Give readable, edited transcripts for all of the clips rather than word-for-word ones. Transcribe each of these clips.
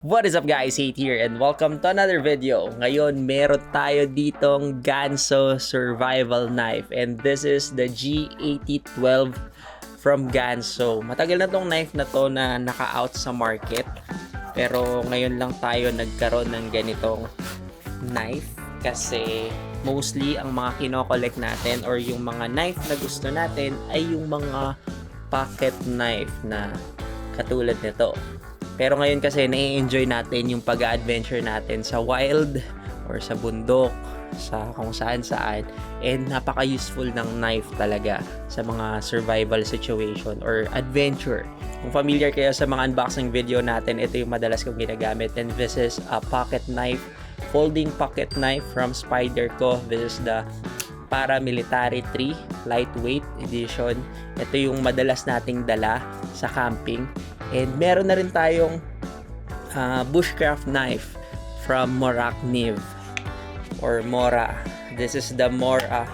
What is up guys, Hate here and welcome to another video. Ngayon meron tayo ditong Ganso survival knife and this is the G8012 from Ganso. Matagal na tong knife na to na naka-out sa market pero ngayon lang tayo nagkaroon ng ganitong knife kasi mostly ang mga kino-collect natin or yung mga knife na gusto natin ay yung mga pocket knife na katulad nito. Pero ngayon kasi nai-enjoy natin yung pag-adventure natin sa wild or sa bundok, sa kung saan-saan. And napaka-useful ng knife talaga sa mga survival situation or adventure. Kung familiar kayo sa mga unboxing video natin, ito yung madalas kong ginagamit. And this is a pocket knife, folding pocket knife from Spyderco. This is the Paramilitary 3 lightweight edition. Ito yung madalas nating dala sa camping. And meron na rin tayong bushcraft knife from Morakniv or Mora. This is the Mora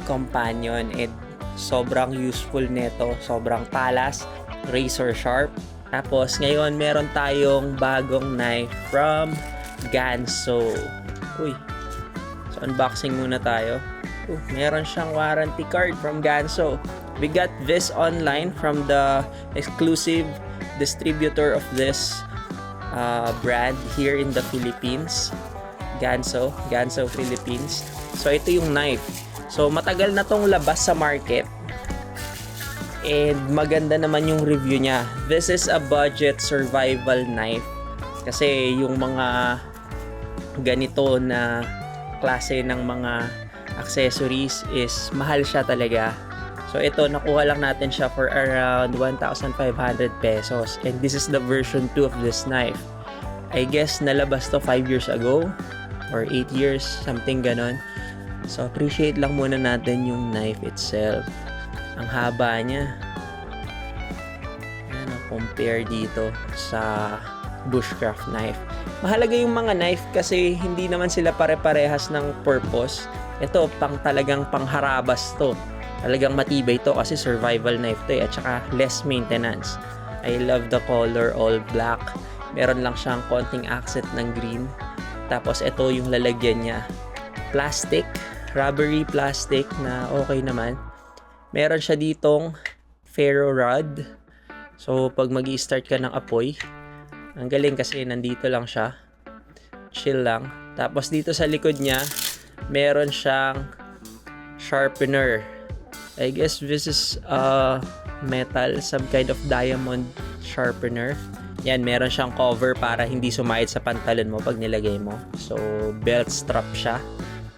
Companion and sobrang useful nito, sobrang talas, razor sharp. Tapos ngayon meron tayong bagong knife from Ganso. Uy, so unboxing muna tayo. Meron siyang warranty card from Ganso. We got this online from the exclusive distributor of this brand here in the Philippines, Ganso Philippines. So ito yung knife. So matagal na tong labas sa market and maganda naman yung review niya. This is a budget survival knife kasi yung mga ganito na klase ng mga accessories is mahal siya talaga. So ito, nakuha lang natin siya for around 1,500 pesos. And this is the version 2 of this knife. I guess nalabas to 5 years ago or 8 years, something ganon. So appreciate lang muna natin yung knife itself. Ang haba niya. Ano, compare dito sa bushcraft knife. Mahalaga yung mga knife kasi hindi naman sila pare-parehas ng purpose. Ito, talagang pangharabas to. Talagang matibay to kasi survival knife to at saka less maintenance. I love the color, all black. Meron lang siyang konting accent ng green. Tapos ito yung lalagyan niya. Plastic, rubbery plastic na okay naman. Meron siya ditong ferro rod. So pag magi-start ka ng apoy, ang galing kasi nandito lang siya. Chill lang. Tapos dito sa likod niya, meron siyang sharpener. I guess this is metal, some kind of diamond sharpener. Yan, meron siyang cover para hindi sumahid sa pantalon mo pag nilagay mo. So, belt strap siya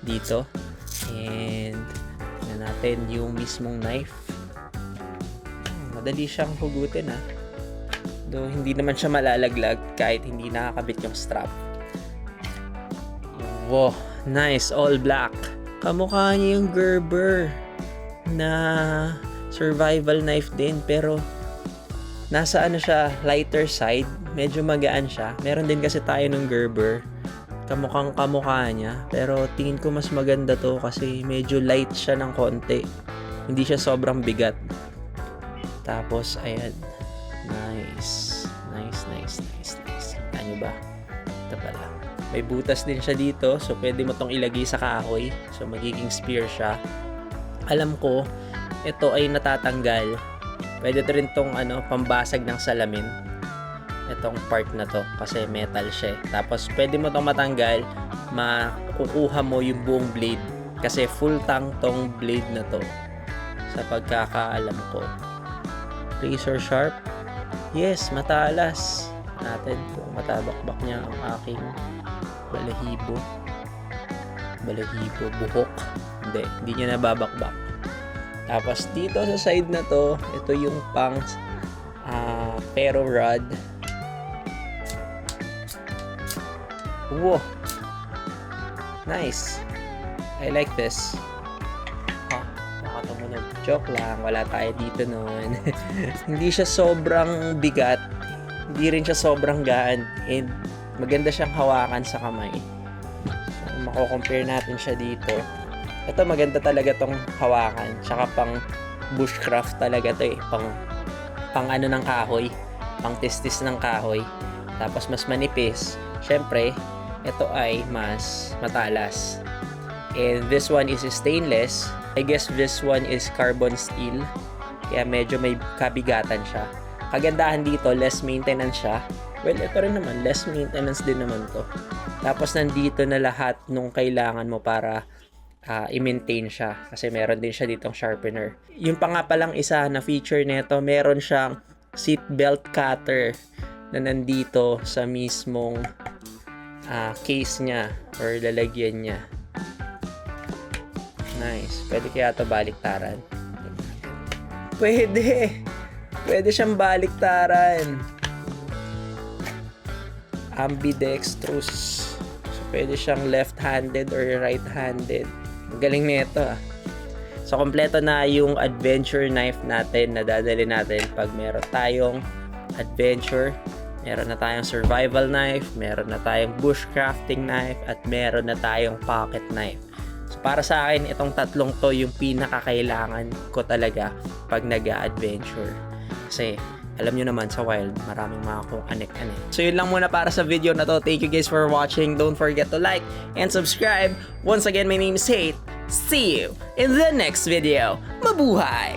dito. And, yan natin yung mismong knife. Madali siyang hugutin ha. Though, hindi naman siya malalaglag kahit hindi nakakabit yung strap. Wow, nice, all black. Kamukha niya yung Gerber na survival knife din pero nasa ano siya, lighter side, medyo magaan siya. Meron din kasi tayo ng Gerber, kamukhang kamukha niya pero tingin ko mas maganda to kasi medyo light siya ng konti, hindi siya sobrang bigat. Tapos ayan, nice. Ano ba? Ito pala, may butas din siya dito so pwede mo tong ilagay sa kahoy so magiging spear siya. Alam ko, ito ay natatanggal. Pwede to rin tong pambasag ng salamin. Itong part na to kasi metal siya. Tapos pwede mo tong matanggal, makukuha mo yung buong blade kasi full tang tong blade na to. Sa pagkakaalam ko. Razor sharp. Yes, matalas. Natin kung matabakbak niya ang aking balahibo, buhok. Hindi niya nababakbak. Tapos dito sa side na to, ito yung pang ferro rod. Wow, nice. I like this. Baka tumunog. Joke lang, wala tayo dito noon. Hindi siya sobrang bigat, hindi rin siya sobrang gaan, and maganda siyang hawakan sa kamay. Mako-compare natin siya dito. Ito maganda talaga tong hawakan. Tsaka pang bushcraft talaga to eh. Pang ano ng kahoy. Pang tistis ng kahoy. tapos mas manipis. Syempre, ito ay mas matalas. And this one is stainless. I guess this one is carbon steel. Kaya medyo may kabigatan siya. Kagandahan dito, less maintenance siya. Well, ito rin naman, less maintenance din naman to. Tapos nandito na lahat nung kailangan mo para i-maintain siya. Kasi meron din siya ditong sharpener. Yung pa nga palang isa na feature nito, meron siyang seat belt cutter na nandito sa mismong case niya or lalagyan niya. Nice. Pwede kaya ito baliktaran? Pwede! Pwede siyang baliktaran. Ambidextrous. So, pwede siyang left-handed or right-handed. Ang galing nito So, kompleto na yung adventure knife natin na dadali natin pag meron tayong adventure, meron na tayong survival knife, meron na tayong bushcrafting knife, at meron na tayong pocket knife. So, para sa akin, itong tatlong to yung pinakakailangan ko talaga pag nag-a-adventure. Kasi, alam nyo naman sa wild, maraming mga kung anek-anek. So, yun lang muna para sa video na to. Thank you guys for watching. Don't forget to like and subscribe. Once again, my name is Hate. See you in the next video. Mabuhay!